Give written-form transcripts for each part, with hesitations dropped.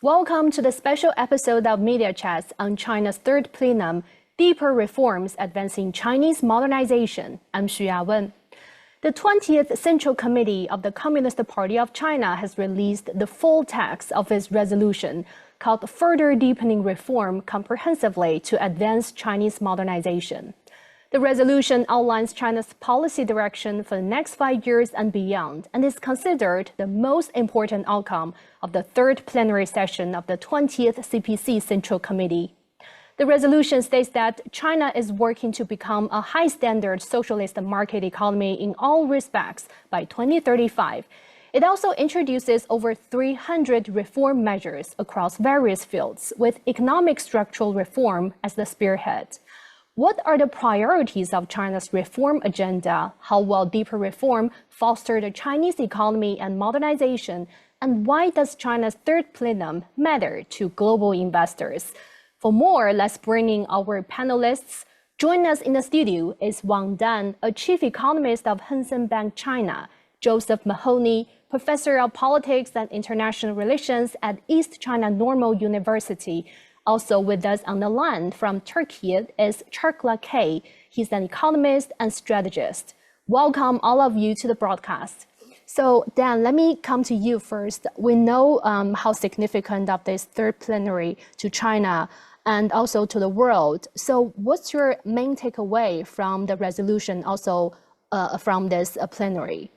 Welcome to the special episode of Media Chats on China's third plenum, Deeper Reforms Advancing Chinese Modernization. I'm Xu Yawen. The 20th Central Committee of the Communist Party of China has released the full text of its resolution called Further Deepening Reform Comprehensively to Advance Chinese Modernization. The resolution outlines China's policy direction for the next 5 years and beyond, and is considered the most important outcome of the Third Plenary Session of the 20th CPC Central Committee. The resolution states that China is working to become a high-standard socialist market economy in all respects by 2035. It also introduces over 300 reform measures across various fields, with economic structural reform as the spearhead. What are the priorities of China's reform agenda? How will deeper reform foster the Chinese economy and modernization? And why does China's third plenum matter to global investors? For more, let's bring in our panelists. Joining us in the studio is Wang Dan, a chief economist of Hang Seng Bank China, Josef Mahoney, professor of politics and international relations at East China Normal University. Also with us on the line from Turkey is Caglar K. He's an economist and strategist. Welcome all of you to the broadcast. So Dan, let me come to you first. We know how significant of this third plenary to China and also to the world. So what's your main takeaway from the resolution, also from this plenary?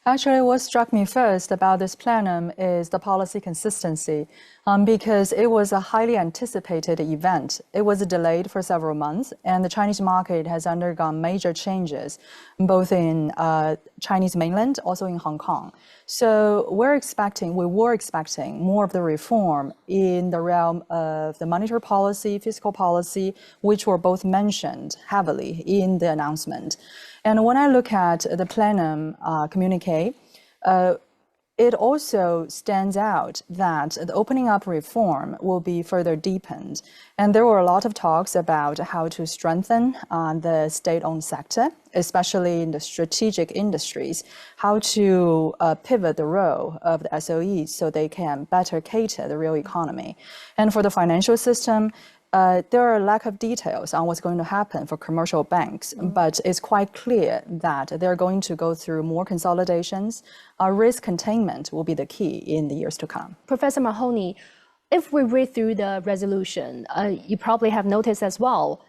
Actually, what struck me first about this plenum is the policy consistency, because it was a highly anticipated event. It was delayed for several months, and the Chinese market has undergone major changes, both in Chinese mainland, also in Hong Kong. So we were expecting more of the reform in the realm of the monetary policy, fiscal policy, which were both mentioned heavily in the announcement. And when I look at the plenum communique, it also stands out that the opening up reform will be further deepened. And there were a lot of talks about how to strengthen the state-owned sector, especially in the strategic industries, how to pivot the role of the SOEs so they can better cater the real economy. And for the financial system, there are a lack of details on what's going to happen for commercial banks, but it's quite clear that they're going to go through more consolidations. Risk containment will be the key in the years to come. Professor Mahoney, if we read through the resolution, you probably have noticed as well,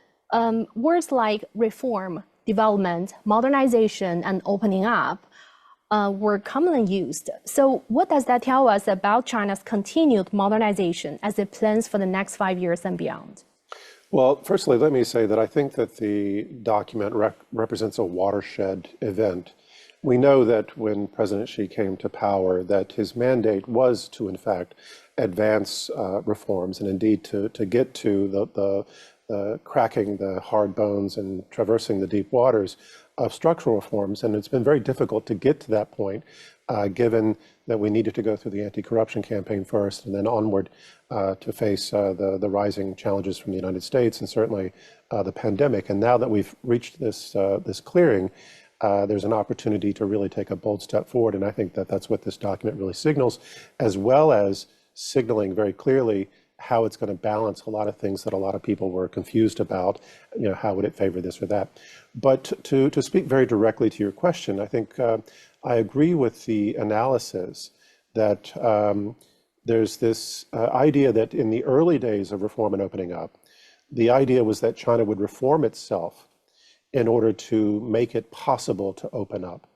words like reform, development, modernization, and opening up were commonly used. So what does that tell us about China's continued modernization as it plans for the next 5 years and beyond? Well, firstly, let me say that I think that the document represents a watershed event. We know that when President Xi came to power, that his mandate was to, in fact, advance reforms and indeed to get to the cracking the hard bones and traversing the deep waters of structural reforms, and it's been very difficult to get to that point, given that we needed to go through the anti-corruption campaign first and then onward to face the rising challenges from the United States and certainly the pandemic. And now that we've reached this clearing, there's an opportunity to really take a bold step forward, and I think that that's what this document really signals, as well as signaling very clearly how it's going to balance a lot of things that a lot of people were confused about. You know, how would it favor this or that? But to speak very directly to your question, I think I agree with the analysis that there's this idea that in the early days of reform and opening up, the idea was that China would reform itself in order to make it possible to open up.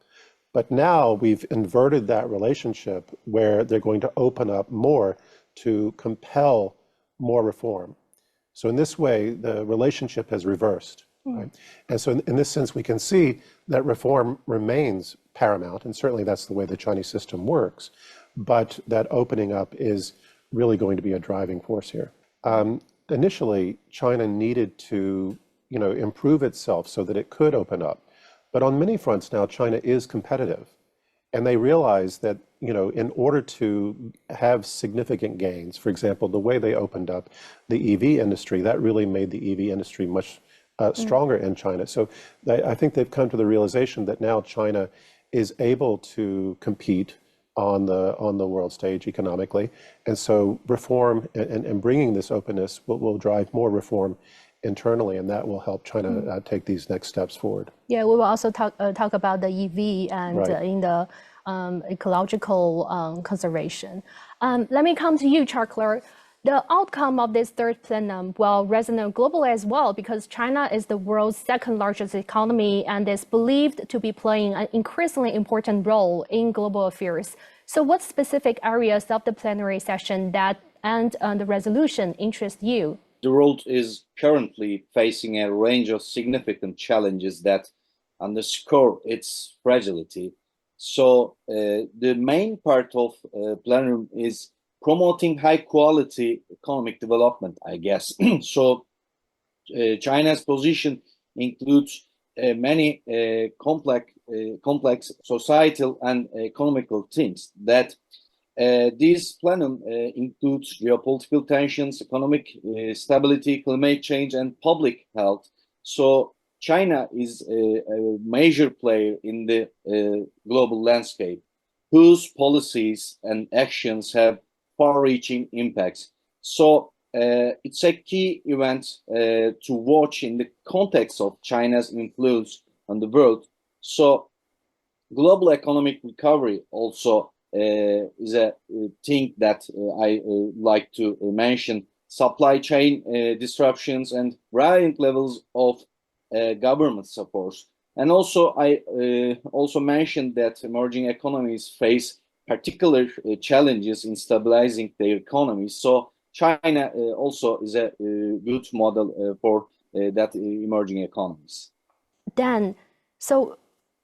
But now we've inverted that relationship where they're going to open up more to compel more reform. So in this way, the relationship has reversed. Right? And so in this sense, we can see that reform remains paramount, and certainly that's the way the Chinese system works, but that opening up is really going to be a driving force here. Initially, China needed to improve itself so that it could open up. But on many fronts now, China is competitive. And they realize that, in order to have significant gains, for example, the way they opened up the EV industry, that really made the EV industry much stronger in China. So I think they've come to the realization that now China is able to compete on the world stage economically. And so reform and bringing this openness will drive more reform internally, and that will help China take these next steps forward. Yeah, we will also talk about the EV and Right. in the ecological conservation. Let me come to you, Caglar. The outcome of this third plenum will resonate globally as well, because China is the world's second largest economy and is believed to be playing an increasingly important role in global affairs. So what specific areas of the plenary session and the resolution interest you? The world is currently facing a range of significant challenges that underscore its fragility. So the main part of plenum is promoting high-quality economic development, I guess. So China's position includes many complex societal and economical things that this plenum includes geopolitical tensions, economic stability, climate change, and public health. So China is a major player in the global landscape, whose policies and actions have far-reaching impacts. So it's a key event to watch in the context of China's influence on the world. So global economic recovery also is a thing that I like to mention. Supply chain disruptions and varying levels of government support. And also, I also mentioned that emerging economies face particular challenges in stabilizing their economies. So China also is a good model for that emerging economies. Dan, so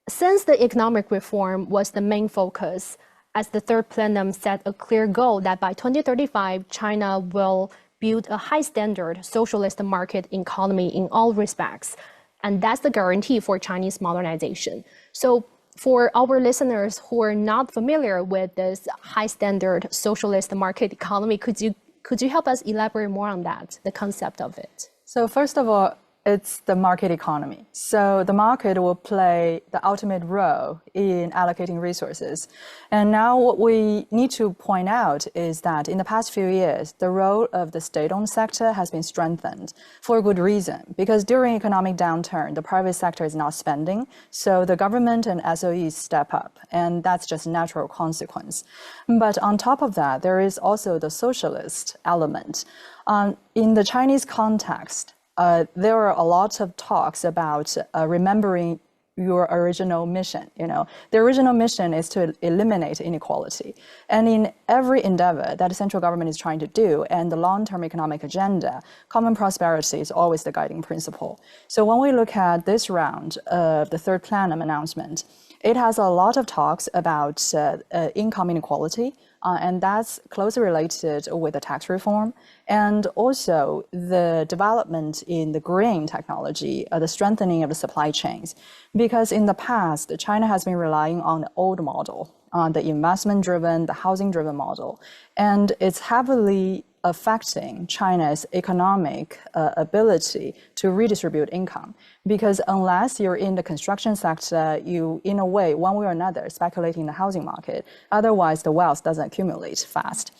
since the economic reform was the main focus, as the third plenum set a clear goal that by 2035, China will build a high standard socialist market economy in all respects. And that's the guarantee for Chinese modernization. So for our listeners who are not familiar with this high standard socialist market economy, could you help us elaborate more on that, the concept of it? So first of all, it's the market economy. So the market will play the ultimate role in allocating resources. And now what we need to point out is that in the past few years, the role of the state-owned sector has been strengthened for a good reason. Because during economic downturn, the private sector is not spending, so the government and SOEs step up, and that's just a natural consequence. But on top of that, there is also the socialist element. In the Chinese context, there are a lot of talks about remembering your original mission. The original mission is to eliminate inequality. And in every endeavor that the central government is trying to do and the long-term economic agenda, common prosperity is always the guiding principle. So when we look at this round of the third plenum announcement, it has a lot of talks about income inequality, and that's closely related with the tax reform, and also the development in the green technology, the strengthening of the supply chains. Because in the past, China has been relying on the old model, the investment-driven, the housing-driven model, and it's heavily affecting China's economic ability to redistribute income. Because unless you're in the construction sector, you, in a way, one way or another, speculate in the housing market. Otherwise, the wealth doesn't accumulate fast.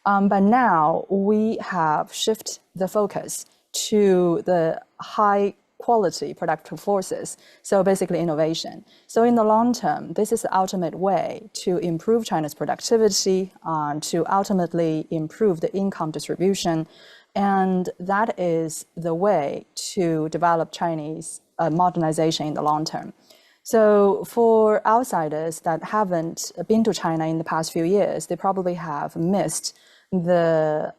But now we have shifted the focus to the high quality productive forces, so basically innovation. So in the long term, this is the ultimate way to improve China's productivity, to ultimately improve the income distribution, and that is the way to develop Chinese modernization in the long term. So for outsiders that haven't been to China in the past few years, they probably have missed the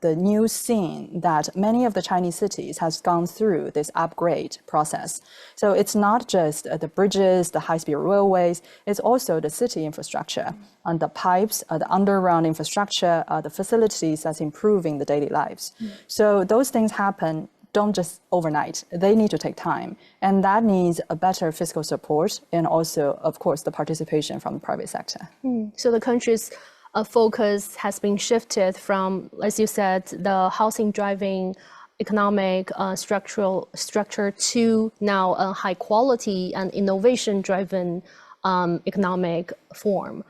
new scene that many of the Chinese cities has gone through this upgrade process. So it's not just the bridges, the high-speed railways, it's also the city infrastructure, and the pipes, the underground infrastructure, the facilities that's improving the daily lives. So those things happen don't just overnight. They need to take time. And that needs a better fiscal support and also, of course, the participation from the private sector. So the country's focus has been shifted from, as you said, the housing driving economic structure to now a high quality and innovation driven economic form.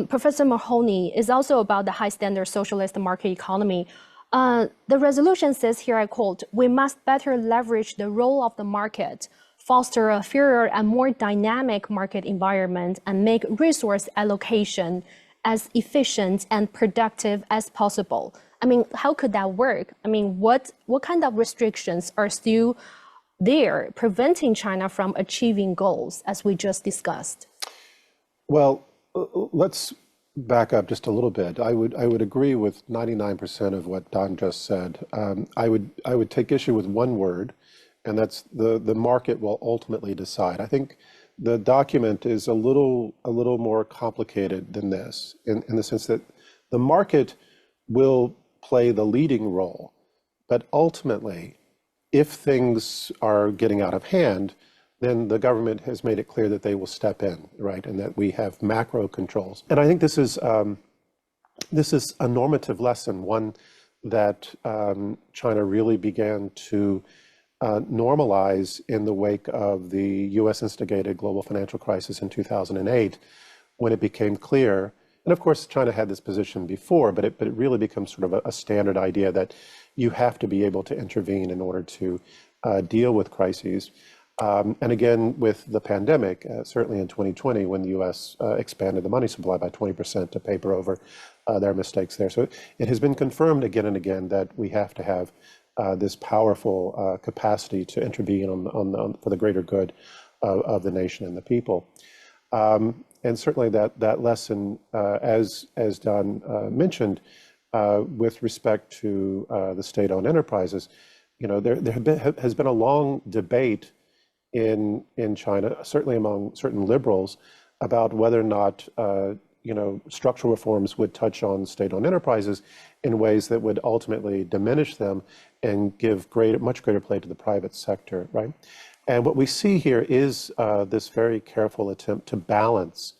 Professor Mahoney, is also about the high standard socialist market economy. The resolution says here, I quote, "We must better leverage the role of the market, foster a fairer and more dynamic market environment, and make resource allocation as efficient and productive as possible." I mean, how could that work? I mean, what kind of restrictions are still there preventing China from achieving goals, as we just discussed? Well, let's back up just a little bit. I would agree with 99% of what Don just said. I would take issue with one word, and that's the market will ultimately decide. I think the document is a little more complicated than this, in the sense that the market will play the leading role, but ultimately, if things are getting out of hand, then the government has made it clear that they will step in, right, and that we have macro controls. And I think this is a normative lesson, one that China really began to normalize in the wake of the U.S. instigated global financial crisis in 2008, when it became clear. And of course, China had this position before, but it really becomes sort of a standard idea that you have to be able to intervene in order to deal with crises. And again, with the pandemic, certainly in 2020, when the U.S. expanded the money supply by 20% to paper over their mistakes there. So it has been confirmed again and again that we have to have this powerful capacity to intervene for the greater good of the nation and the people. And certainly that lesson, as Don mentioned, with respect to the state-owned enterprises, there has been a long debate in China, certainly among certain liberals, about whether or not structural reforms would touch on state-owned enterprises in ways that would ultimately diminish them and give much greater play to the private sector, right? And what we see here is this very careful attempt to balance,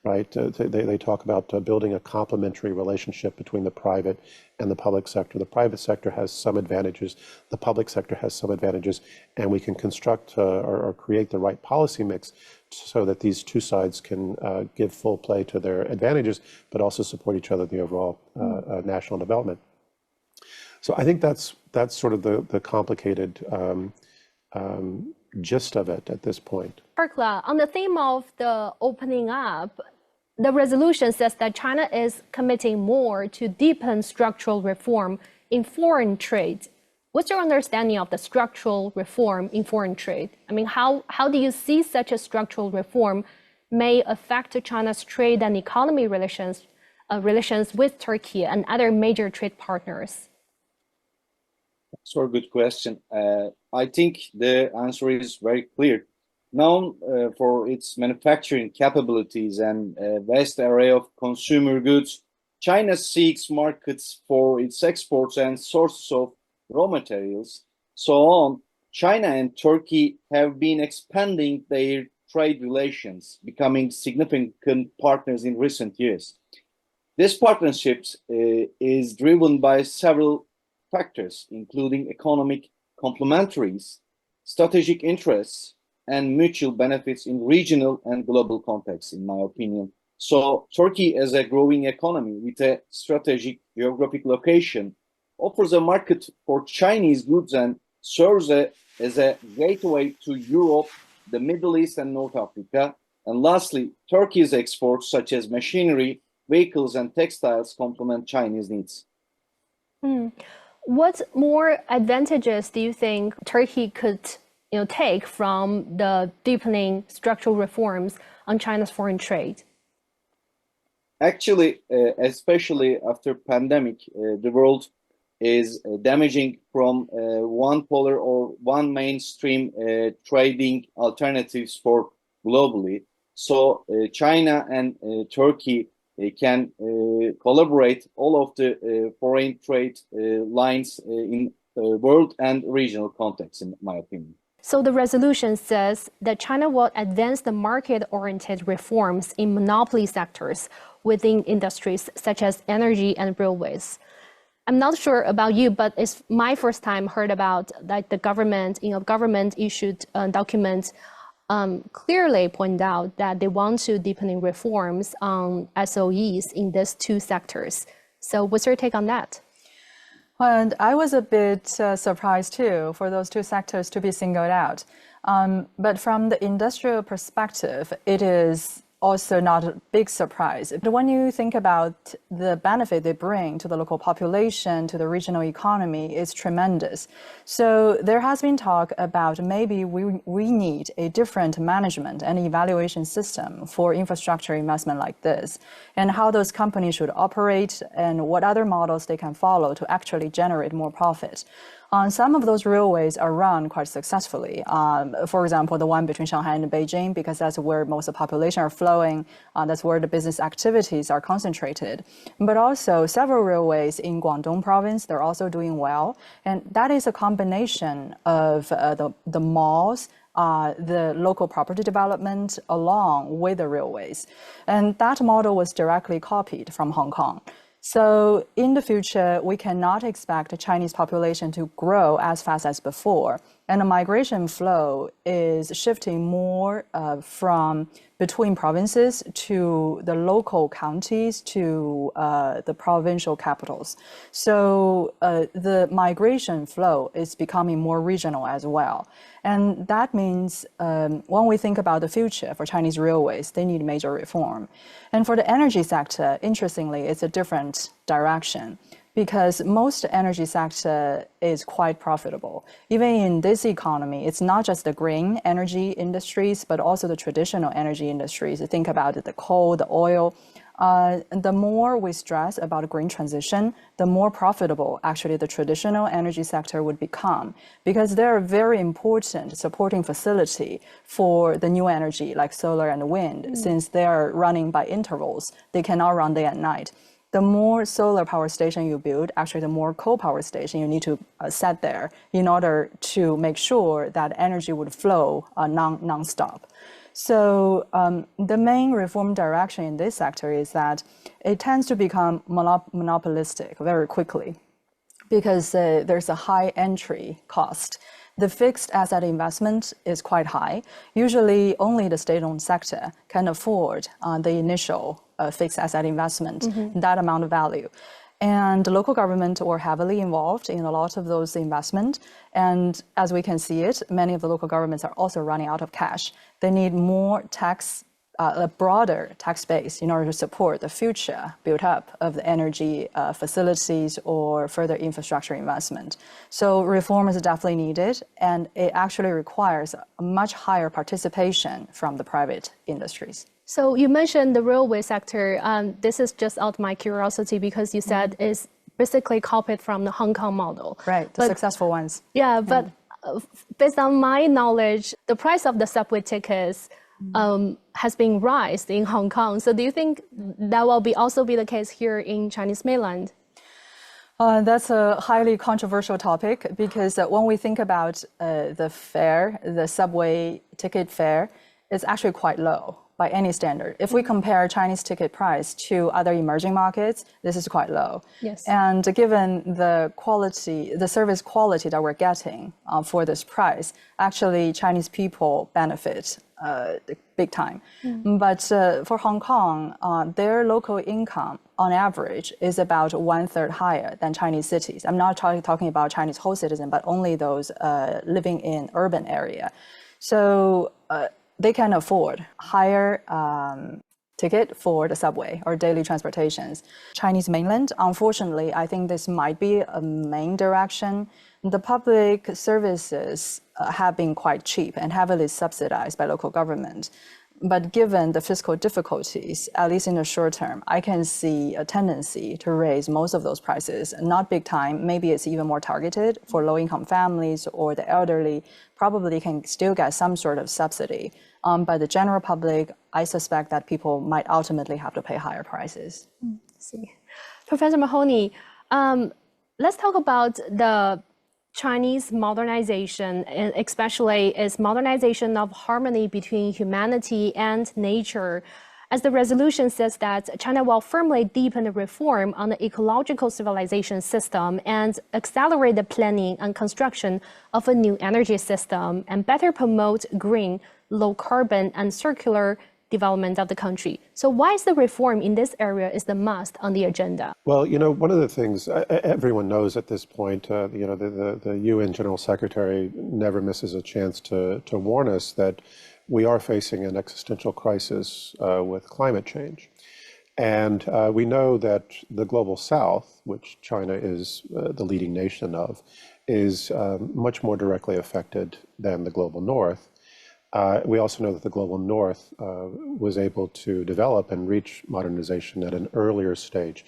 right? They talk about building a complementary relationship between the private and the public sector. The private sector has some advantages, the public sector has some advantages, and we can construct or create the right policy mix so that these two sides can give full play to their advantages, but also support each other in the overall national development. So I think that's sort of the complicated gist of it at this point. Caglar, on the theme of the opening up, the resolution says that China is committing more to deepen structural reform in foreign trade. What's your understanding of the structural reform in foreign trade? I mean, how do you see such a structural reform may affect China's trade and economy relations with Turkey and other major trade partners? That's a good question. I think the answer is very clear. Known for its manufacturing capabilities and a vast array of consumer goods, China seeks markets for its exports and sources of raw materials. So on, China and Turkey have been expanding their trade relations, becoming significant partners in recent years. This partnership is driven by several factors, including economic complementaries, strategic interests, and mutual benefits in regional and global contexts, in my opinion. So Turkey, as a growing economy with a strategic geographic location, offers a market for Chinese goods and serves as a gateway to Europe, the Middle East, and North Africa. And lastly, Turkey's exports, such as machinery, vehicles, and textiles, complement Chinese needs. What more advantages do you think Turkey could take from the deepening structural reforms on China's foreign trade? Actually, especially after pandemic, the world is damaging from one polar or one mainstream trading alternatives for globally. So China and Turkey can collaborate all of the foreign trade lines in world and regional context, in my opinion. So the resolution says that China will advance the market-oriented reforms in monopoly sectors within industries such as energy and railways. I'm not sure about you, but it's my first time heard about the government issued a document clearly point out that they want to deepening reforms on SOEs in these two sectors. So what's your take on that? And I was a bit surprised too for those two sectors to be singled out. But from the industrial perspective, it is also not a big surprise. But when you think about the benefit they bring to the local population, to the regional economy, it's tremendous. So there has been talk about maybe we need a different management and evaluation system for infrastructure investment like this, and how those companies should operate and what other models they can follow to actually generate more profit. Some of those railways are run quite successfully. For example, the one between Shanghai and Beijing, because that's where most of the population are flowing. That's where the business activities are concentrated. But also several railways in Guangdong province, they're also doing well. And that is a combination of the malls, the local property development along with the railways. And that model was directly copied from Hong Kong. So in the future, we cannot expect the Chinese population to grow as fast as before. And the migration flow is shifting more from between provinces to the local counties to the provincial capitals. So the migration flow is becoming more regional as well. And that means when we think about the future for Chinese railways, they need major reform. And for the energy sector, interestingly, it's a different direction, because most energy sector is quite profitable. Even in this economy, it's not just the green energy industries, but also the traditional energy industries. Think about it, the coal, the oil. The more we stress about green transition, the more profitable actually the traditional energy sector would become, because they're a very important supporting facility for the new energy like solar and wind, since they're running by intervals. They cannot run day and night. The more solar power station you build, actually the more coal power station you need to set there in order to make sure that energy would flow non-stop. So the main reform direction in this sector is that it tends to become monopolistic very quickly, because there's a high entry cost. The fixed asset investment is quite high. Usually only the state-owned sector can afford the initial fixed asset investment, that amount of value. And the local government were heavily involved in a lot of those investments. And as we can see it, many of the local governments are also running out of cash. They need more tax, a broader tax base in order to support the future build-up of the energy facilities or further infrastructure investment. So reform is definitely needed, and it actually requires a much higher participation from the private industries. So you mentioned the railway sector. This is just out of my curiosity, because you said it's basically copied from the Hong Kong model. Right, the successful ones. Yeah, but based on my knowledge, the price of the subway tickets has been raised in Hong Kong. So do you think that will also be the case here in Chinese mainland? That's a highly controversial topic, because when we think about the fare, the subway ticket fare, it's actually quite low by any standard. If we compare Chinese ticket price to other emerging markets, this is quite low. Yes. And given the quality, the service quality that we're getting for this price, actually Chinese people benefit big time. But for Hong Kong, their local income on average is about 1/3 higher than Chinese cities. I'm not talking about Chinese whole citizen, but only those living in urban area. So they can afford higher ticket for the subway or daily transportations. Chinese mainland, unfortunately, I think this might be a main direction. The public services have been quite cheap and heavily subsidized by local government. But given the fiscal difficulties, at least in the short term, I can see a tendency to raise most of those prices. Not big time, maybe it's even more targeted for low-income families or the elderly, probably can still get some sort of subsidy. But the general public, I suspect that people might ultimately have to pay higher prices. See. Professor Mahoney, let's talk about the Chinese modernization, and especially its modernization of harmony between humanity and nature. As the resolution says that China will firmly deepen the reform on the ecological civilization system and accelerate the planning and construction of a new energy system and better promote green, low carbon and circular development of the country. So why is the reform in this area is the must on the agenda? Well, one of the things everyone knows at this point, the UN General Secretary never misses a chance to warn us that we are facing an existential crisis with climate change. And we know that the global south, which China is the leading nation of, is much more directly affected than the global north. We also know that the global north was able to develop and reach modernization at an earlier stage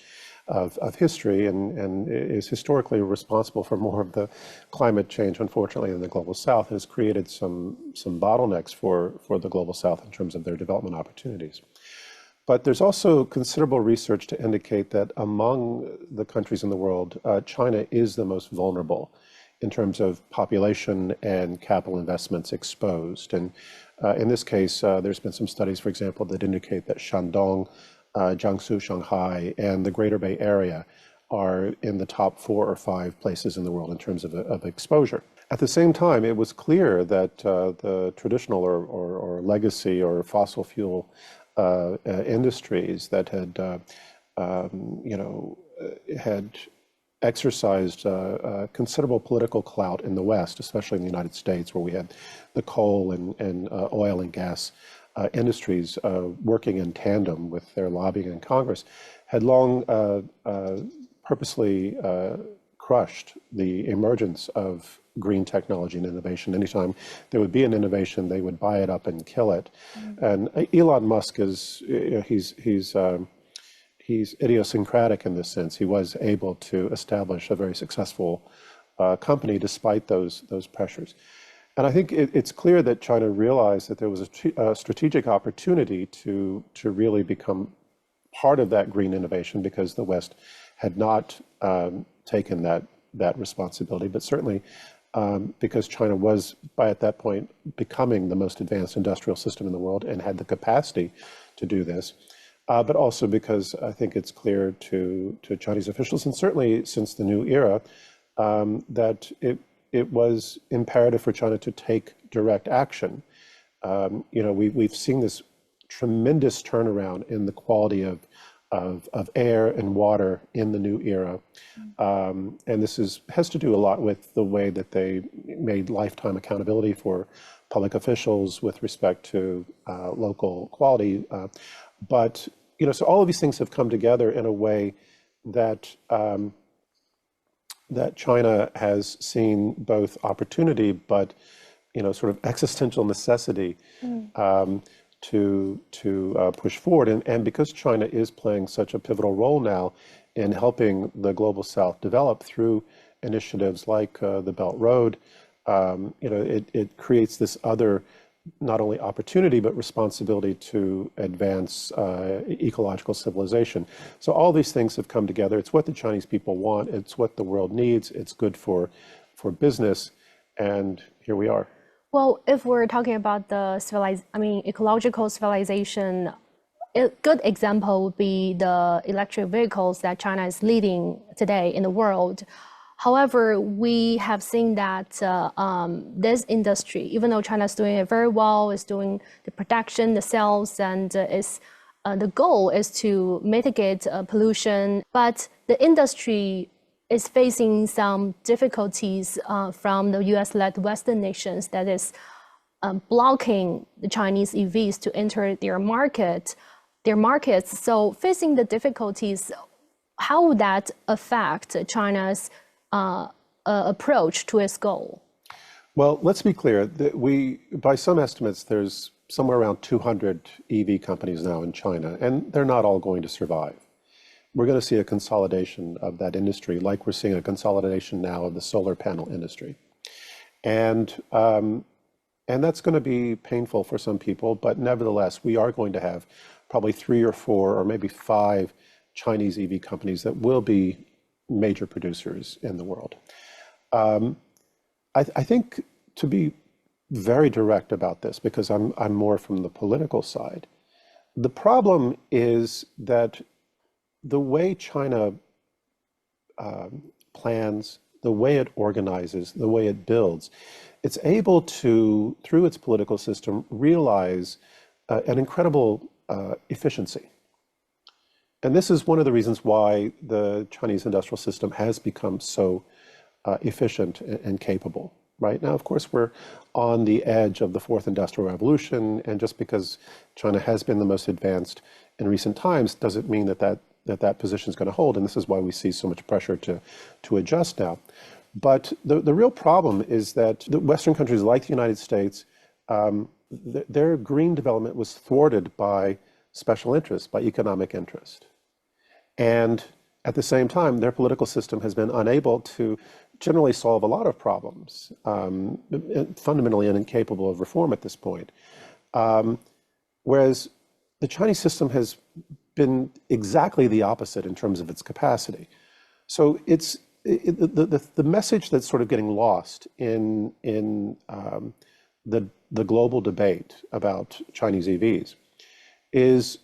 of history and is historically responsible for more of the climate change, unfortunately, in the global south, has created some bottlenecks for the global south in terms of their development opportunities. But there's also considerable research to indicate that among the countries in the world, China is the most vulnerable in terms of population and capital investments exposed. And in this case, there's been some studies, for example, that indicate that Shandong, Jiangsu, Shanghai, and the Greater Bay Area are in the top 4 or 5 places in the world in terms of exposure. At the same time, it was clear that the traditional or legacy or fossil fuel industries that had exercised considerable political clout in the West, especially in the United States, where we had the coal and oil and gas industries working in tandem with their lobbying in Congress, had long purposely crushed the emergence of green technology and innovation. Anytime there would be an innovation, they would buy it up and kill it. And Elon Musk is, he's idiosyncratic in this sense. He was able to establish a very successful company despite those pressures. And I think it's clear that China realized that there was a strategic opportunity to really become part of that green innovation because the West had not taken that responsibility, but certainly because China was, by at that point, becoming the most advanced industrial system in the world and had the capacity to do this. But also because I think it's clear to Chinese officials, and certainly since the new era, that it was imperative for China to take direct action. We've seen this tremendous turnaround in the quality of air and water in the new era. And this has to do a lot with the way that they made lifetime accountability for public officials with respect to local quality. But so all of these things have come together in a way that that China has seen both opportunity, but sort of existential necessity to push forward. And because China is playing such a pivotal role now in helping the global South develop through initiatives like the Belt Road, it creates this other not only opportunity, but responsibility to advance ecological civilization. So all these things have come together. It's what the Chinese people want. It's what the world needs. It's good for business. And here we are. Well, if we're talking about the ecological civilization, a good example would be the electric vehicles that China is leading today in the world. However, we have seen that this industry, even though China is doing it very well, is doing the production, the sales, and the goal is to mitigate pollution, but the industry is facing some difficulties from the US-led Western nations that is blocking the Chinese EVs to enter their markets. So facing the difficulties, how would that affect China's approach to its goal? Well, let's be clear that by some estimates, there's somewhere around 200 EV companies now in China, and they're not all going to survive. We're going to see a consolidation of that industry, like we're seeing a consolidation now of the solar panel industry. And that's going to be painful for some people, but nevertheless, we are going to have probably 3 or 4 or maybe 5 Chinese EV companies that will be major producers in the world. I think, to be very direct about this, because I'm more from the political side, the problem is that the way China plans the way it organizes, the way it builds, it's able to, through its political system, realize an incredible efficiency. And this is one of the reasons why the Chinese industrial system has become so efficient and capable. Right now, of course, we're on the edge of the fourth industrial revolution, and just because China has been the most advanced in recent times doesn't mean that position is going to hold, and this is why we see so much pressure to adjust now. But the real problem is that the Western countries like the United States, their green development was thwarted by special interest, by economic interest. And at the same time, their political system has been unable to generally solve a lot of problems, fundamentally incapable of reform at this point. Whereas the Chinese system has been exactly the opposite in terms of its capacity. So the message that's sort of getting lost in the global debate about Chinese EVs is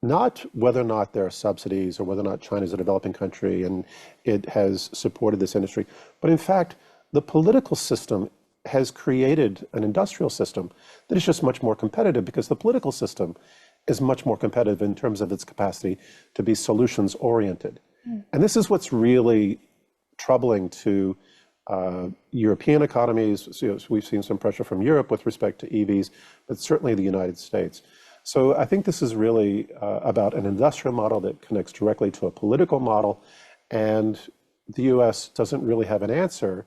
not whether or not there are subsidies or whether or not China is a developing country and it has supported this industry, but in fact, the political system has created an industrial system that is just much more competitive because the political system is much more competitive in terms of its capacity to be solutions oriented. And this is what's really troubling to European economies. So we've seen some pressure from Europe with respect to EVs, but certainly the United States. So I think this is really about an industrial model that connects directly to a political model, and the US doesn't really have an answer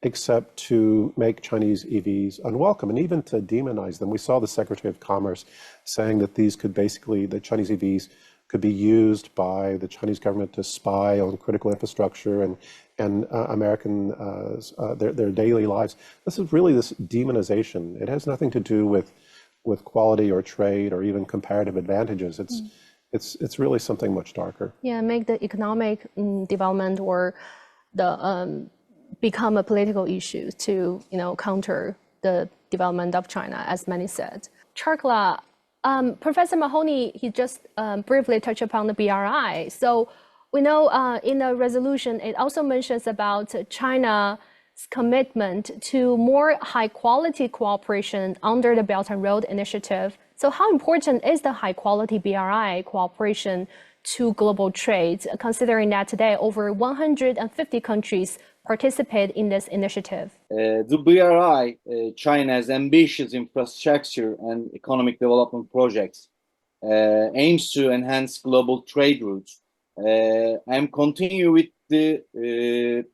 except to make Chinese EVs unwelcome and even to demonize them. We saw the Secretary of Commerce saying that these could basically, the Chinese EVs could be used by the Chinese government to spy on critical infrastructure and American, their daily lives. This is really this demonization. It has nothing to do with quality or trade or even comparative advantages. It's really something much darker. Yeah, make the economic development or the become a political issue to counter the development of China, as many said. Caglar, Professor Mahoney, he just briefly touched upon the BRI. So we know in the resolution, it also mentions about China's commitment to more high-quality cooperation under the Belt and Road Initiative. So how important is the high-quality BRI cooperation to global trade, considering that today over 150 countries participate in this initiative? The BRI, China's ambitious infrastructure and economic development projects, aims to enhance global trade routes. I'm continuing with the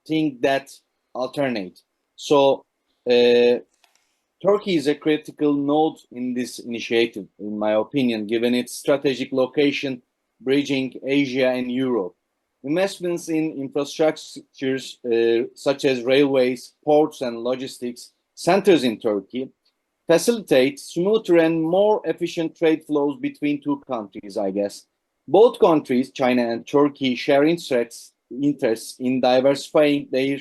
thing that alternate. So Turkey is a critical node in this initiative, in my opinion, given its strategic location bridging Asia and Europe. Investments in infrastructures such as railways, ports, and logistics centers in Turkey facilitate smoother and more efficient trade flows between two countries, I guess. Both countries, China and Turkey, share interests in diversifying their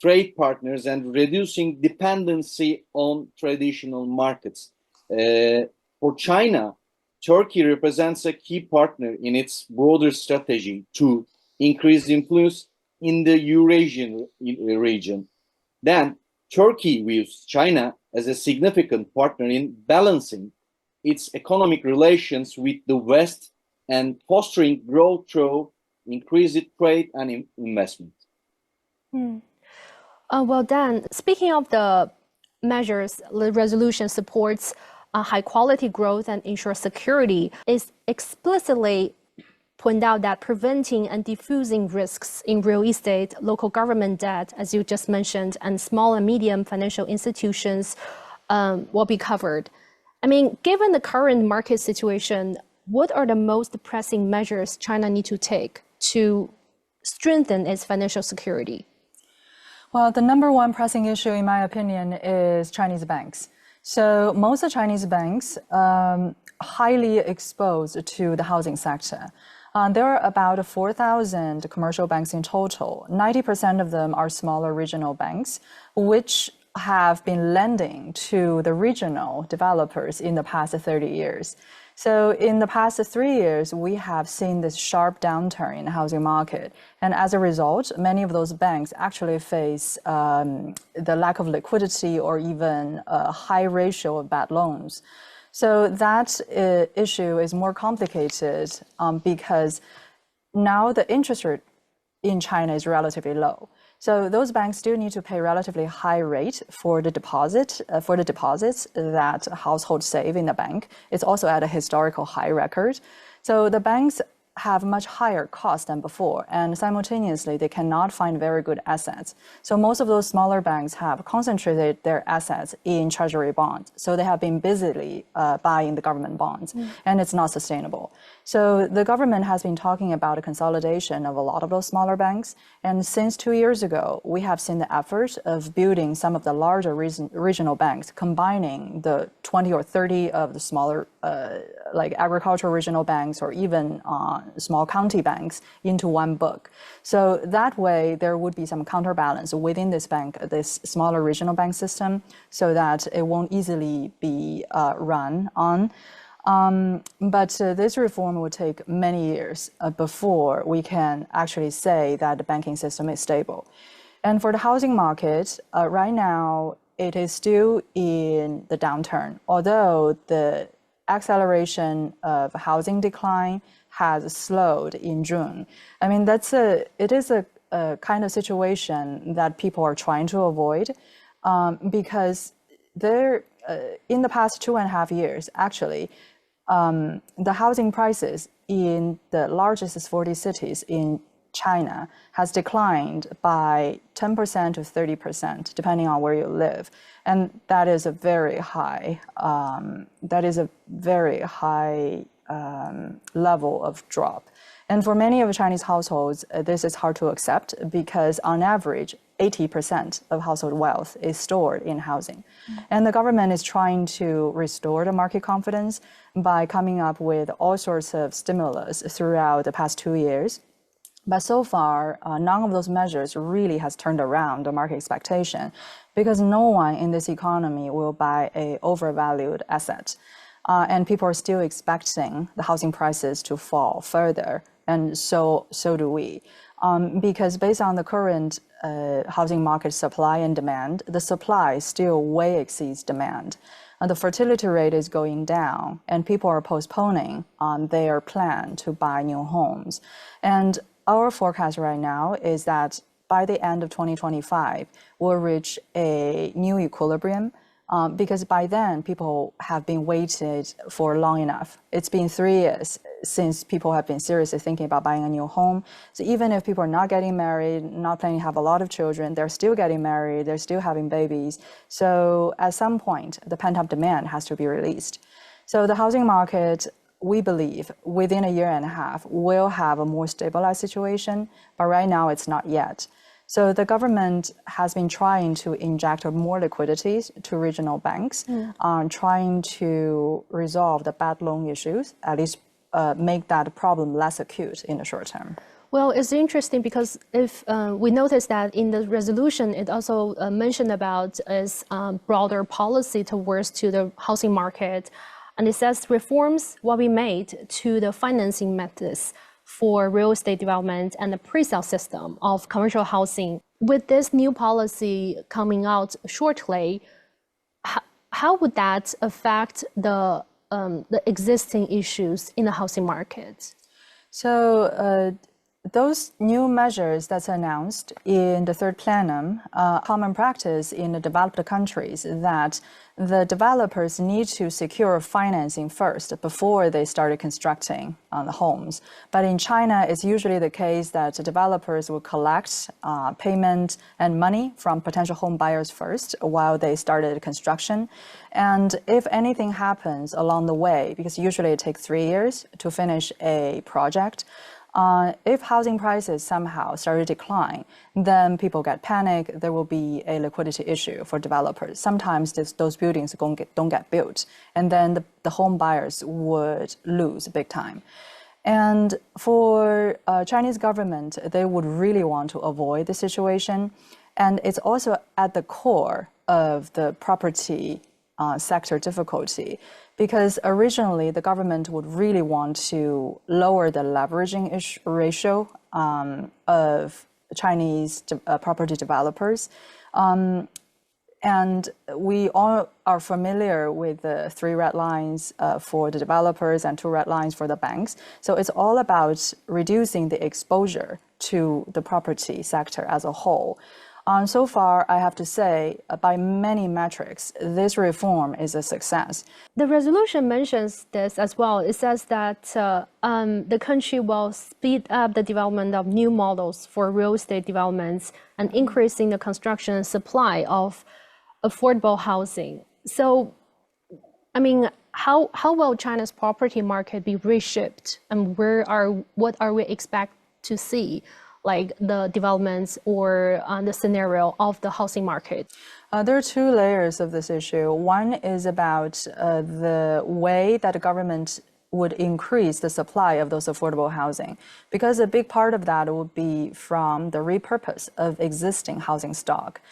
trade partners and reducing dependency on traditional markets. For China, Turkey represents a key partner in its broader strategy to increase influence in the Eurasian region. Then, Turkey views China as a significant partner in balancing its economic relations with the West and fostering growth through increased trade and investment. Well, Dan, speaking of the measures, the resolution supports high-quality growth and ensure security. Is explicitly point out that preventing and diffusing risks in real estate, local government debt, as you just mentioned, and small and medium financial institutions will be covered. I mean, given the current market situation, what are the most pressing measures China need to take to strengthen its financial security? Well, the number one pressing issue, in my opinion, is Chinese banks. So most of Chinese banks highly exposed to the housing sector. There are about 4,000 commercial banks in total. 90% of them are smaller regional banks, which have been lending to the regional developers in the past 30 years. So in the past 3 years, we have seen this sharp downturn in the housing market. And as a result, many of those banks actually face the lack of liquidity or even a high ratio of bad loans. So that issue is more complicated because now the interest rate in China is relatively low. So those banks still need to pay relatively high rate for the deposits that households save in the bank. It's also at a historical high record. So the banks have much higher costs than before, and simultaneously they cannot find very good assets. So most of those smaller banks have concentrated their assets in treasury bonds. So they have been busily buying the government bonds, and it's not sustainable. So the government has been talking about a consolidation of a lot of those smaller banks. And since 2 years ago, we have seen the effort of building some of the larger regional banks, combining the 20 or 30 of the smaller like agricultural regional banks or even small county banks into one book. So that way there would be some counterbalance within this bank, this smaller regional bank system, so that it won't easily be run on. But this reform will take many years before we can actually say that the banking system is stable. And for the housing market, right now, it is still in the downturn, although the acceleration of housing decline has slowed in June. I mean, it is a kind of situation that people are trying to avoid because in the past 2.5 years, actually, the housing prices in the largest 40 cities in China has declined by 10% to 30%, depending on where you live. And that is a very high, level of drop. And for many of the Chinese households, this is hard to accept because on average, 80% of household wealth is stored in housing. And the government is trying to restore the market confidence by coming up with all sorts of stimulus throughout the past 2 years. But so far, none of those measures really has turned around the market expectation because no one in this economy will buy an overvalued asset. And people are still expecting the housing prices to fall further. And so do we. Because based on the current housing market supply and demand, the supply still way exceeds demand. The fertility rate is going down, and people are postponing their plan to buy new homes. And our forecast right now is that by the end of 2025, we'll reach a new equilibrium because by then people have been waited for long enough. It's been 3 years since people have been seriously thinking about buying a new home. So even if people are not getting married, not planning to have a lot of children, they're still getting married, they're still having babies. So at some point, the pent-up demand has to be released. So the housing market, we believe, within 1.5 years, will have a more stabilized situation, but right now it's not yet. So the government has been trying to inject more liquidities to regional banks, trying to resolve the bad loan issues, at least make that problem less acute in the short term. Well, it's interesting because if we notice that in the resolution, it also mentioned about its broader policy towards to the housing market. And it says reforms will be made to the financing methods for real estate development and the pre-sale system of commercial housing. With this new policy coming out shortly, how would that affect the existing issues in the housing market? So those new measures that's announced in the third plenum, common practice in the developed countries that the developers need to secure financing first before they started constructing the homes. But in China, it's usually the case that the developers will collect payment and money from potential home buyers first while they started construction. And if anything happens along the way, because usually it takes 3 years to finish a project, if housing prices somehow start to decline, then people get panic. There will be a liquidity issue for developers. Sometimes those buildings don't get built, and then the home buyers would lose big time. And for Chinese government, they would really want to avoid the situation. And it's also at the core of the property sector difficulty, because originally the government would really want to lower the leveraging ratio of Chinese property developers. And we all are familiar with the 3 red lines for the developers and 2 red lines for the banks. So it's all about reducing the exposure to the property sector as a whole. So far, I have to say, by many metrics, this reform is a success. The resolution mentions this as well. It says that the country will speed up the development of new models for real estate developments and increasing the construction and supply of affordable housing. So, I mean, how will China's property market be reshaped, and what are we expect to see, like the developments or the scenario of the housing market? There are 2 layers of this issue. One is about the way that the government would increase the supply of those affordable housing, because a big part of that would be from the repurpose of existing housing stock.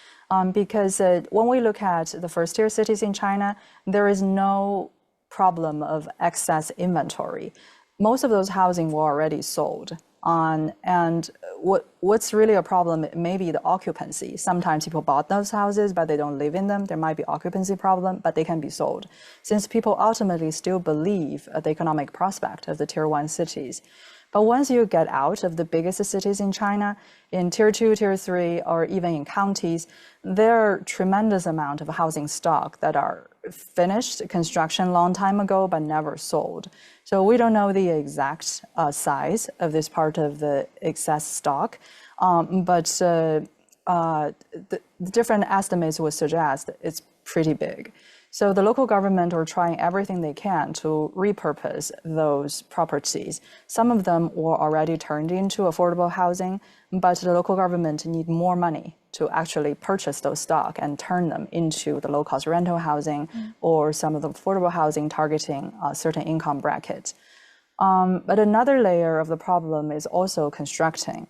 Because when we look at the first-tier cities in China, there is no problem of excess inventory. Most of those housing were already sold. And what's really a problem may be the occupancy. Sometimes people bought those houses, but they don't live in them. There might be occupancy problem, but they can be sold. Since people ultimately still believe the economic prospect of the Tier 1 cities. But once you get out of the biggest cities in China, in Tier 2, Tier 3, or even in counties, there are tremendous amount of housing stock that are finished construction long time ago but never sold. So we don't know the exact size of this part of the excess stock, but the different estimates would suggest it's pretty big. So the local government are trying everything they can to repurpose those properties. Some of them were already turned into affordable housing, but the local government need more money to actually purchase those stock and turn them into the low-cost rental housing or some of the affordable housing targeting a certain income bracket. But another layer of the problem is also constructing,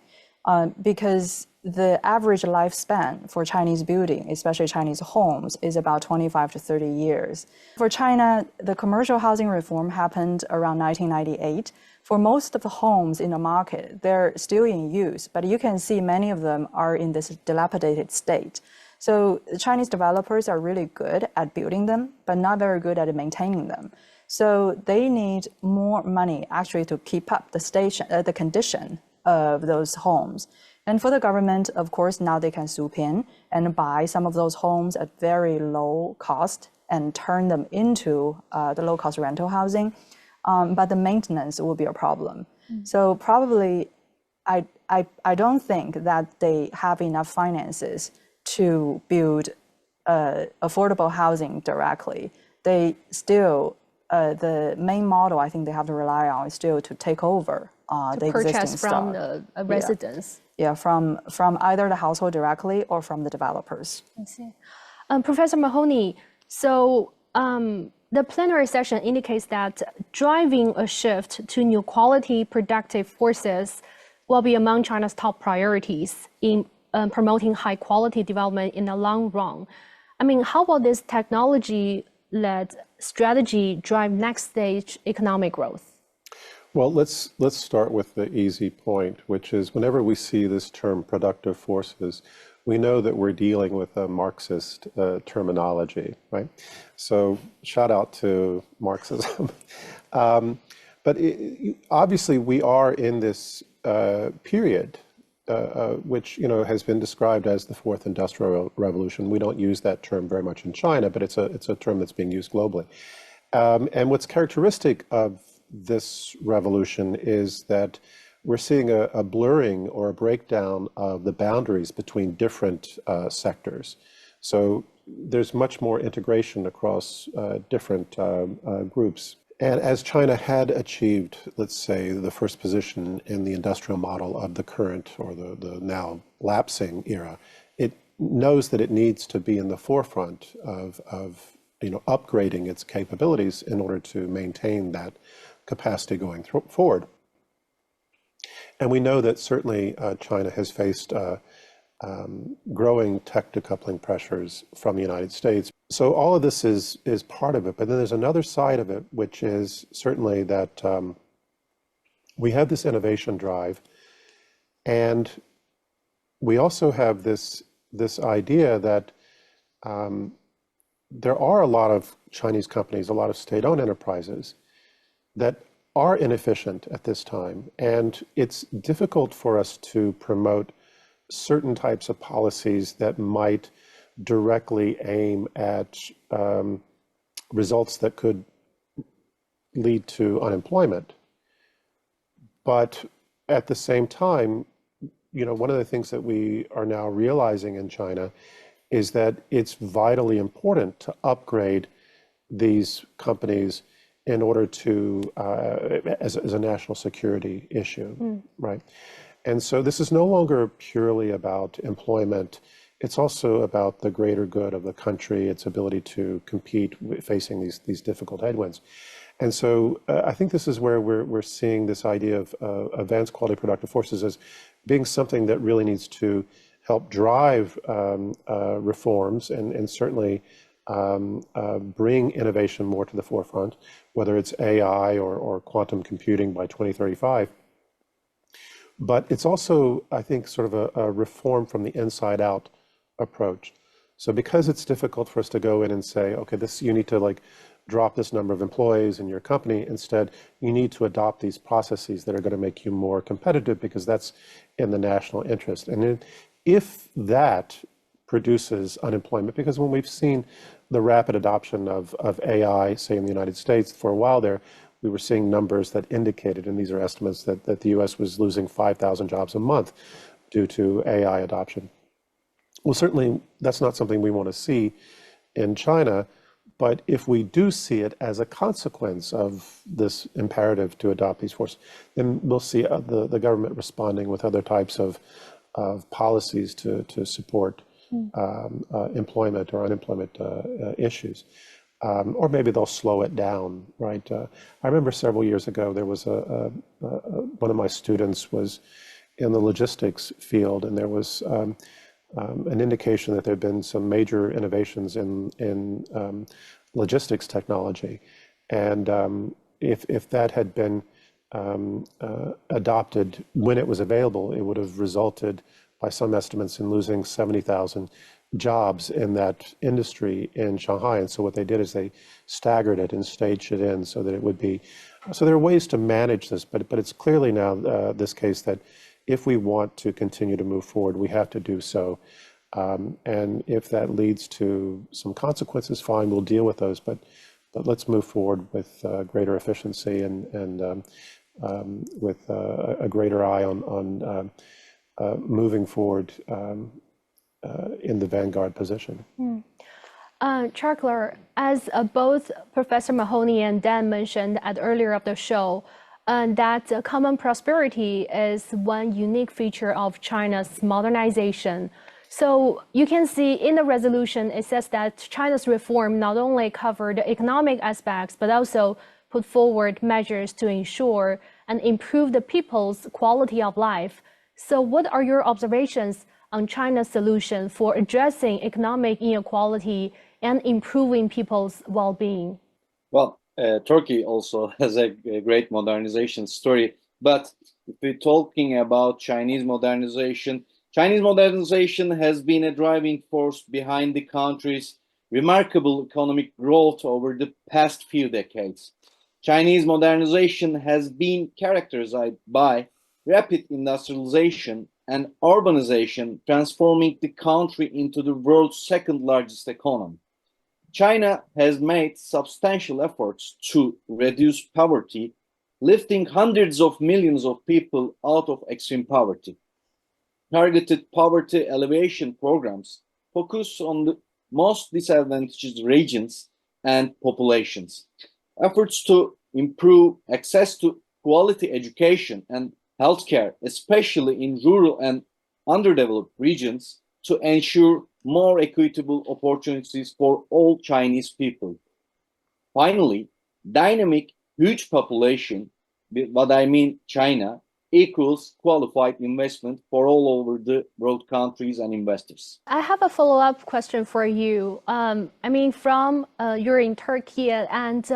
because the average lifespan for Chinese building, especially Chinese homes, is about 25 to 30 years. For China, the commercial housing reform happened around 1998. For most of the homes in the market, they're still in use, but you can see many of them are in this dilapidated state. So the Chinese developers are really good at building them, but not very good at maintaining them. So they need more money actually to keep up the condition of those homes. And for the government, of course, now they can swoop in and buy some of those homes at very low cost and turn them into the low-cost rental housing. But the maintenance will be a problem. So probably, I don't think that they have enough finances to build affordable housing directly. They still, the main model I think they have to rely on is still to take over the existing stock. From the residents. Yeah, from either the household directly or from the developers. I see. Professor Mahoney, so the plenary session indicates that driving a shift to new quality productive forces will be among China's top priorities in promoting high quality development in the long run. I mean, how will this technology-led strategy drive next stage economic growth? Well, let's start with the easy point, which is whenever we see this term productive forces, we know that we're dealing with a Marxist terminology, right? So shout out to Marxism. But obviously we are in this period which has been described as the fourth industrial revolution. We don't use that term very much in China, but it's a term that's being used globally. And what's characteristic of this revolution is that we're seeing a blurring or a breakdown of the boundaries between different sectors. So there's much more integration across different groups. And as China had achieved, let's say, the first position in the industrial model of the current or the now lapsing era, it knows that it needs to be in the forefront of upgrading its capabilities in order to maintain that capacity going forward. And we know that certainly China has faced growing tech decoupling pressures from the United States. So all of this is part of it, but then there's another side of it, which is certainly that we have this innovation drive, and we also have this idea that there are a lot of Chinese companies, a lot of state-owned enterprises that are inefficient at this time, and it's difficult for us to promote certain types of policies that might directly aim at results that could lead to unemployment. But at the same time, one of the things that we are now realizing in China is that it's vitally important to upgrade these companies in order to, as a national security issue, right? And so this is no longer purely about employment. It's also about the greater good of the country, its ability to compete facing these difficult headwinds. And so I think this is where we're seeing this idea of advanced quality productive forces as being something that really needs to help drive reforms and certainly bring innovation more to the forefront, whether it's AI or quantum computing by 2035. But it's also, I think, sort of a reform from the inside out approach. So because it's difficult for us to go in and say, okay, you need to drop this number of employees in your company. Instead, you need to adopt these processes that are going to make you more competitive because that's in the national interest. And if that produces unemployment, because when we've seen the rapid adoption of AI, say in the United States, for a while there, we were seeing numbers that indicated, and these are estimates, that the US was losing 5,000 jobs a month due to AI adoption. Well, certainly that's not something we want to see in China. But if we do see it as a consequence of this imperative to adopt these forces, then we'll see the government responding with other types of policies to support employment or unemployment issues. Or maybe they'll slow it down, right? I remember several years ago, there was one of my students was in the logistics field, and there was an indication that there had been some major innovations in logistics technology. And if that had been adopted when it was available, it would have resulted, by some estimates, in losing 70,000 jobs in that industry in Shanghai. And so what they did is they staggered it and staged it in so that it would be. So there are ways to manage this, but it's clearly now this case that if we want to continue to move forward, we have to do so. And if that leads to some consequences, fine, we'll deal with those. But let's move forward with greater efficiency and with a greater eye on moving forward in the vanguard position. Caglar, as both Professor Mahoney and Dan mentioned earlier of the show, that common prosperity is one unique feature of China's modernization. So you can see in the resolution, it says that China's reform not only covered economic aspects, but also put forward measures to ensure and improve the people's quality of life. So what are your observations on China's solution for addressing economic inequality and improving people's well-being? Well, Turkey also has a great modernization story. But if we're talking about Chinese modernization has been a driving force behind the country's remarkable economic growth over the past few decades. Chinese modernization has been characterized by rapid industrialization and urbanization, transforming the country into the world's second largest economy. China has made substantial efforts to reduce poverty, lifting hundreds of millions of people out of extreme poverty. Targeted poverty alleviation programs focus on the most disadvantaged regions and populations. Efforts to improve access to quality education and healthcare, especially in rural and underdeveloped regions, to ensure more equitable opportunities for all Chinese people. Finally, dynamic, huge population, what I mean China, equals qualified investment for all over the broad countries and investors. I have a follow-up question for you. I mean, from you're in Turkey, and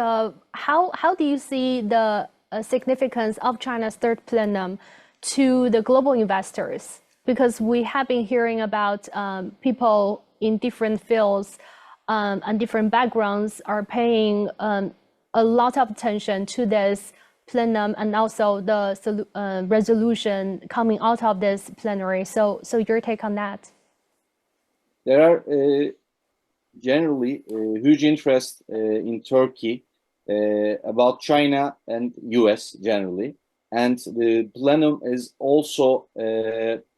how do you see the significance of China's third plenum to the global investors? Because we have been hearing about people in different fields and different backgrounds are paying a lot of attention to this plenum and also the resolution coming out of this plenary. So your take on that? There are generally huge interest in Turkey about China and US generally. And the plenum is also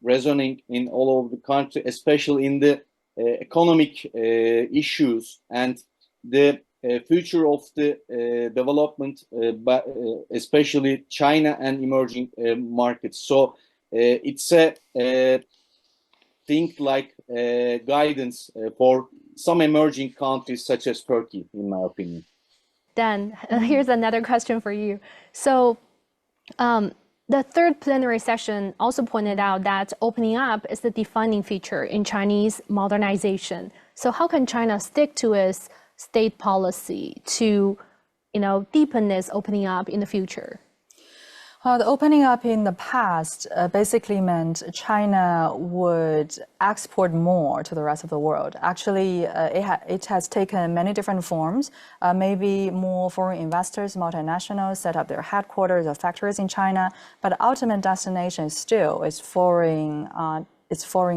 resonating in all over the country, especially in the economic issues and the future of the development, especially China and emerging markets. So it's a think like guidance for some emerging countries such as Turkey, in my opinion. Dan, here's another question for you. So the third plenary session also pointed out that opening up is the defining feature in Chinese modernization. So how can China stick to its state policy to, deepen this opening up in the future? The opening up in the past basically meant China would export more to the rest of the world. Actually, it has taken many different forms. Maybe more foreign investors, multinationals set up their headquarters or factories in China, but the ultimate destination still is foreign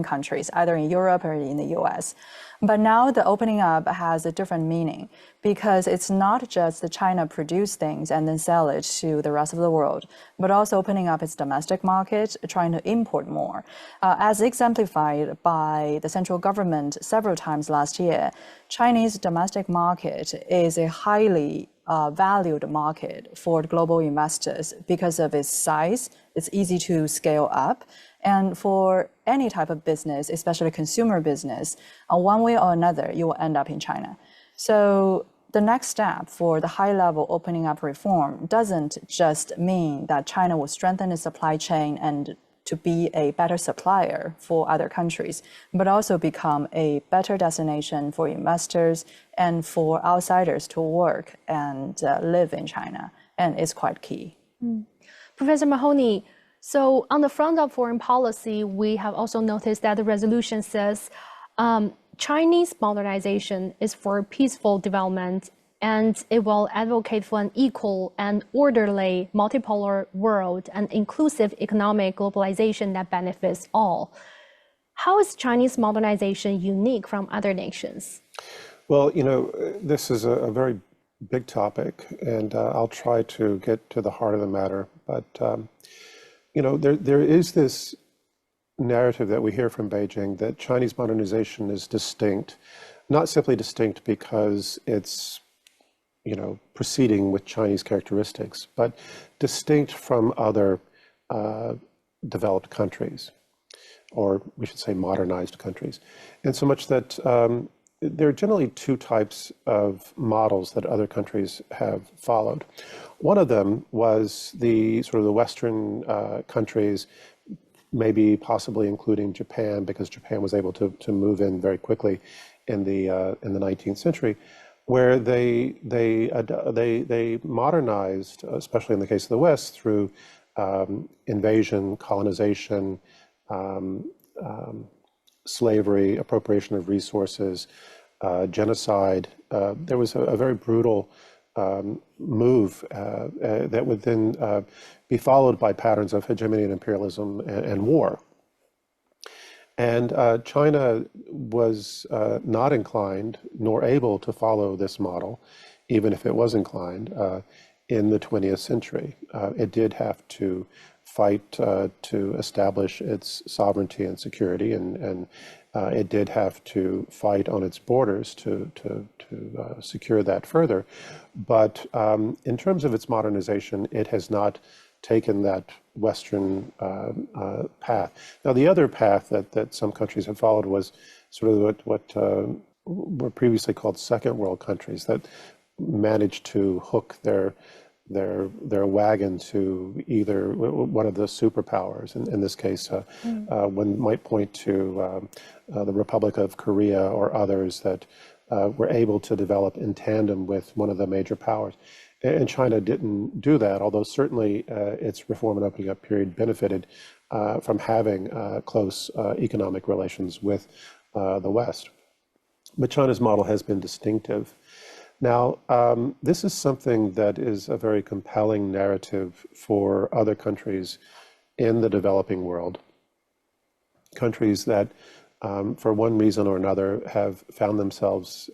countries, either in Europe or in the US. But now the opening up has a different meaning because it's not just the China produce things and then sell it to the rest of the world, but also opening up its domestic market, trying to import more. As exemplified by the central government several times last year, Chinese domestic market is a highly valued market for global investors because of its size. It's easy to scale up. And for any type of business, especially consumer business, one way or another, you will end up in China. So the next step for the high-level opening up reform doesn't just mean that China will strengthen its supply chain and to be a better supplier for other countries, but also become a better destination for investors and for outsiders to work and live in China. And it's quite key. Professor Mahoney, so on the front of foreign policy, we have also noticed that the resolution says Chinese modernization is for peaceful development and it will advocate for an equal and orderly multipolar world and inclusive economic globalization that benefits all. How is Chinese modernization unique from other nations? Well, this is a very big topic, and I'll try to get to the heart of the matter. But, there is this narrative that we hear from Beijing that Chinese modernization is distinct, not simply distinct because it's proceeding with Chinese characteristics, but distinct from other developed countries, or we should say modernized countries. And so much that there are generally two types of models that other countries have followed. One of them was the sort of the Western countries, maybe possibly including Japan, because Japan was able to move in very quickly in the 19th century, where they modernized, especially in the case of the West, through invasion, colonization, slavery, appropriation of resources, genocide. There was a very brutal move that would then be followed by patterns of hegemony and imperialism and war. And China was not inclined nor able to follow this model, even if it was inclined, in the 20th century. It did have to fight to establish its sovereignty and security, and it did have to fight on its borders to secure that further. But in terms of its modernization, it has not taken that Western path. Now, the other path that some countries have followed was sort of what were previously called second world countries that managed to hook their their wagon to either one of the superpowers. In this case, one might point to the Republic of Korea or others that were able to develop in tandem with one of the major powers. And China didn't do that, although certainly its reform and opening up period benefited from having close economic relations with the West. But China's model has been distinctive. Now, this is something that is a very compelling narrative for other countries in the developing world. Countries that, for one reason or another, have found themselves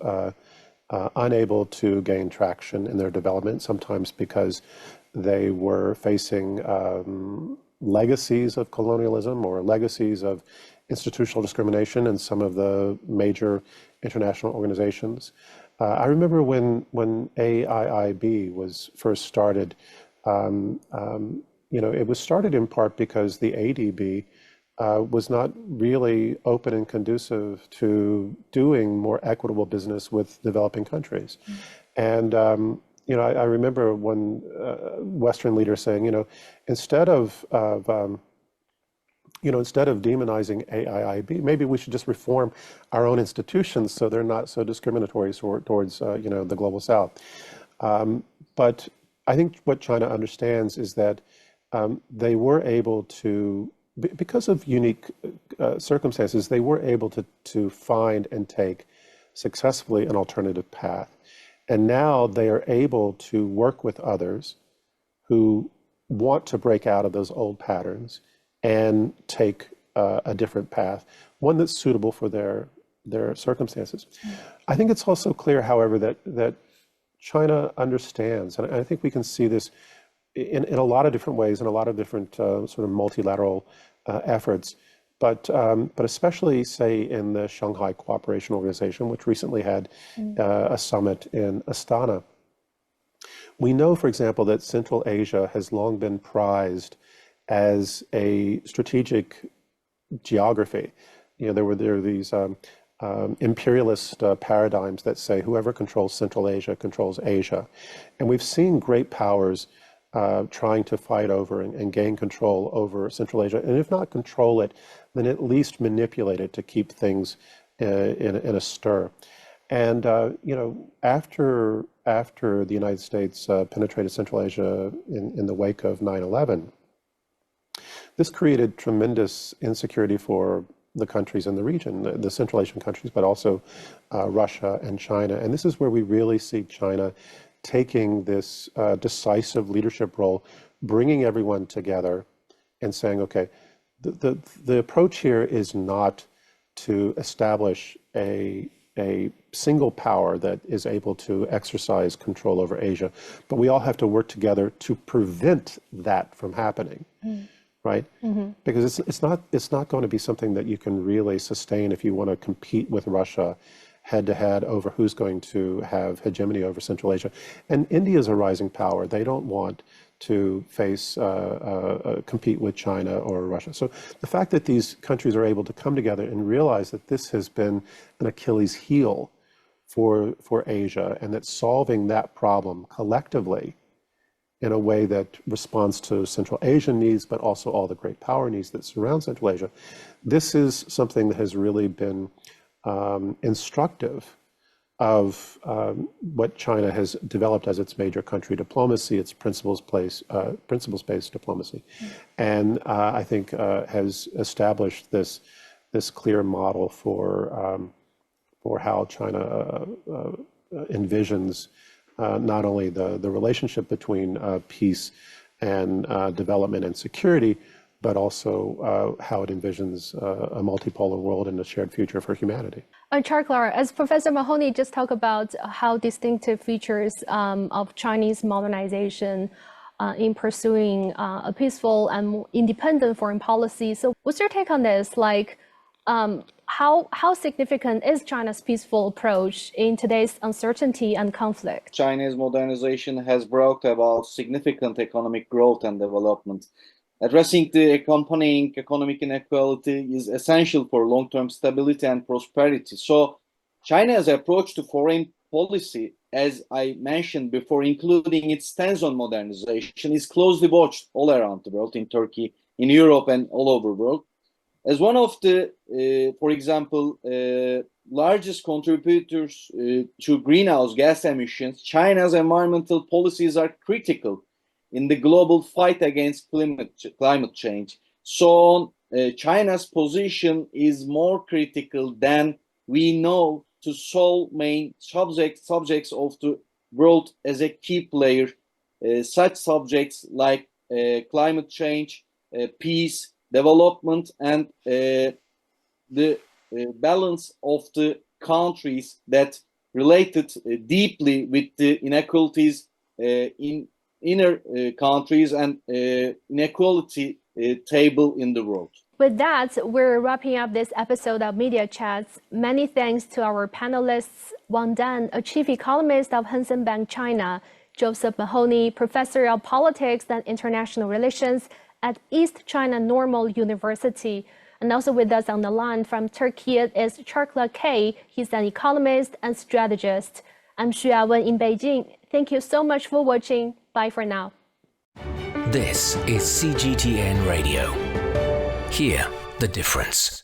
unable to gain traction in their development, sometimes because they were facing legacies of colonialism or legacies of institutional discrimination in some of the major international organizations. I remember when AIIB was first started, it was started in part because the ADB was not really open and conducive to doing more equitable business with developing countries. And, I remember one Western leader saying, instead of demonizing AIIB, maybe we should just reform our own institutions so they're not so discriminatory towards, the global South. But I think what China understands is that they were able to, because of unique circumstances, they were able to find and take successfully an alternative path. And now they are able to work with others who want to break out of those old patterns and take a different path, one that's suitable for their circumstances. I think it's also clear, however, that China understands, and I think we can see this in a lot of different ways, in a lot of different sort of multilateral efforts, but especially, say, in the Shanghai Cooperation Organization, which recently had a summit in Astana. We know, for example, that Central Asia has long been prized as a strategic geography. There are these imperialist paradigms that say whoever controls Central Asia controls Asia. And we've seen great powers trying to fight over and gain control over Central Asia, and if not control it, then at least manipulate it to keep things in a stir. And after the United States penetrated Central Asia in the wake of 9/11, this created tremendous insecurity for the countries in the region, the Central Asian countries, but also Russia and China. And this is where we really see China taking this decisive leadership role, bringing everyone together and saying, okay, the approach here is not to establish a single power that is able to exercise control over Asia, but we all have to work together to prevent that from happening. Right? Because it's not going to be something that you can really sustain if you want to compete with Russia head to head over who's going to have hegemony over Central Asia. And India is a rising power. They don't want to face compete with China or Russia. So the fact that these countries are able to come together and realize that this has been an Achilles heel for Asia, and that solving that problem collectively in a way that responds to Central Asian needs, but also all the great power needs that surround Central Asia. This is something that has really been instructive of what China has developed as its major country diplomacy, its principles-based diplomacy, and I think has established this clear model for how China envisions not only the relationship between peace and development and security, but also how it envisions a multipolar world and a shared future for humanity. Caglar, as Professor Mahoney just talked about how distinctive features of Chinese modernization in pursuing a peaceful and independent foreign policy. So what's your take on this? Like, how significant is China's peaceful approach in today's uncertainty and conflict? Chinese modernization has brought about significant economic growth and development. Addressing the accompanying economic inequality is essential for long-term stability and prosperity. So China's approach to foreign policy, as I mentioned before, including its stance on modernization, is closely watched all around the world, in Turkey, in Europe, and all over the world. As one of the, for example, largest contributors to greenhouse gas emissions, China's environmental policies are critical in the global fight against climate change. So China's position is more critical than we know to solve main subjects of the world as a key player, such subjects like climate change, peace, development, and the balance of the countries that related deeply with the inequalities in inner countries and inequality table in the world. With that, we're wrapping up this episode of Media Chats. Many thanks to our panelists, Wang Dan, a chief economist of Hang Seng Bank China, Josef Mahoney, professor of politics and international relations at East China Normal University. And also with us on the line from Turkey is Caglar K. He's an economist and strategist. I'm Xu Yawen in Beijing. Thank you so much for watching. Bye for now. This is CGTN Radio. Hear the difference.